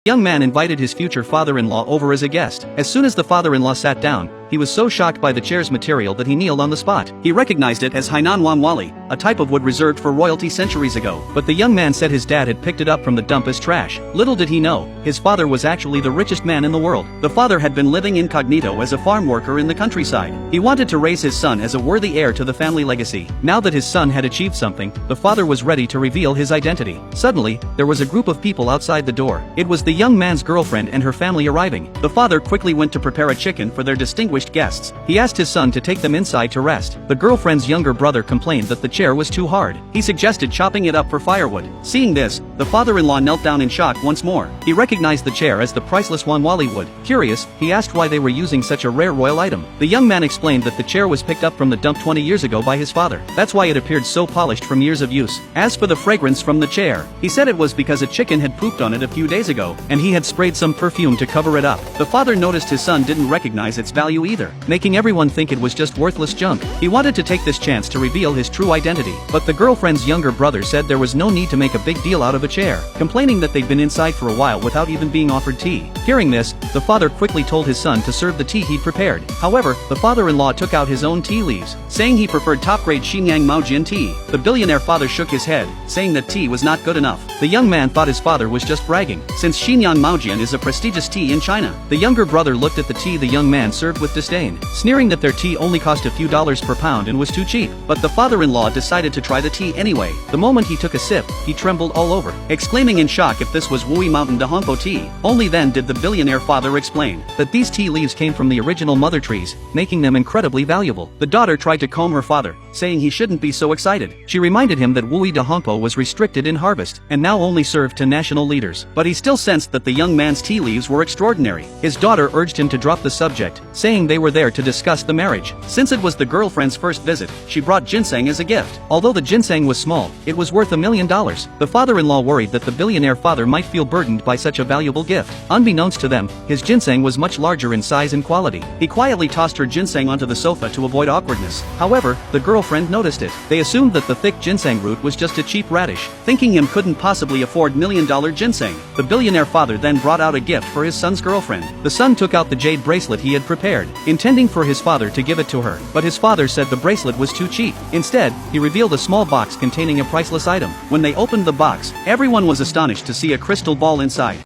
The young man invited his future father-in-law over as a guest. As soon as the father-in-law sat down, he was so shocked by the chair's material that he kneeled on the spot. He recognized it as Hainan Wanwali, a type of wood reserved for royalty centuries ago. But the young man said his dad had picked it up from the dump as trash. Little did he know, his father was actually the richest man in the world. The father had been living incognito as a farm worker in the countryside. He wanted to raise his son as a worthy heir to the family legacy. Now that his son had achieved something, the father was ready to reveal his identity. Suddenly, there was a group of people outside the door. It was the young man's girlfriend and her family arriving. The father quickly went to prepare a chicken for their distinguished guests. He asked his son to take them inside to rest. The girlfriend's younger brother complained that the chair was too hard. He suggested chopping it up for firewood. Seeing this, the father-in-law knelt down in shock once more. He recognized the chair as the priceless Wanwali wood. Curious, he asked why they were using such a rare royal item. The young man explained that the chair was picked up from the dump 20 years ago by his father. That's why it appeared so polished from years of use. As for the fragrance from the chair, he said it was because a chicken had pooped on it a few days ago, and he had sprayed some perfume to cover it up. The father noticed his son didn't recognize its value either, making everyone think it was just worthless junk. He wanted to take this chance to reveal his true identity, but the girlfriend's younger brother said there was no need to make a big deal out of a chair, complaining that they'd been inside for a while without even being offered tea. Hearing this, the father quickly told his son to serve the tea he'd prepared. However, the father-in-law took out his own tea leaves, saying he preferred top-grade Xinyang Maojian tea. The billionaire father shook his head, saying that tea was not good enough. The young man thought his father was just bragging, since Xinyang Maojian is a prestigious tea in China. The younger brother looked at the tea the young man served with disdain, sneering that their tea only cost a few dollars per pound and was too cheap. But the father-in-law decided to try the tea anyway. The moment he took a sip, he trembled all over, exclaiming in shock if this was Wui Mountain Dahongpo tea. Only then did the billionaire father explain that these tea leaves came from the original mother trees, making them incredibly valuable. The daughter tried to calm her father, saying he shouldn't be so excited. She reminded him that Wui Dahongpo was restricted in harvest, and now only served to national leaders. But he still sensed that the young man's tea leaves were extraordinary. His daughter urged him to drop the subject, saying they were there to discuss the marriage. Since it was the girlfriend's first visit, she brought ginseng as a gift. Although the ginseng was small, it was worth $1 million. The father-in-law worried that the billionaire father might feel burdened by such a valuable gift. Unbeknownst to them, his ginseng was much larger in size and quality. He quietly tossed her ginseng onto the sofa to avoid awkwardness. However, the girlfriend noticed it. They assumed that the thick ginseng root was just a cheap radish, thinking him couldn't possibly afford $1 million ginseng. The billionaire father then brought out a gift for his son's girlfriend. The son took out the jade bracelet he had prepared, intending for his father to give it to her. But his father said the bracelet was too cheap. Instead, he revealed a small box containing a priceless item. When they opened the box, everyone was astonished to see a crystal ball inside.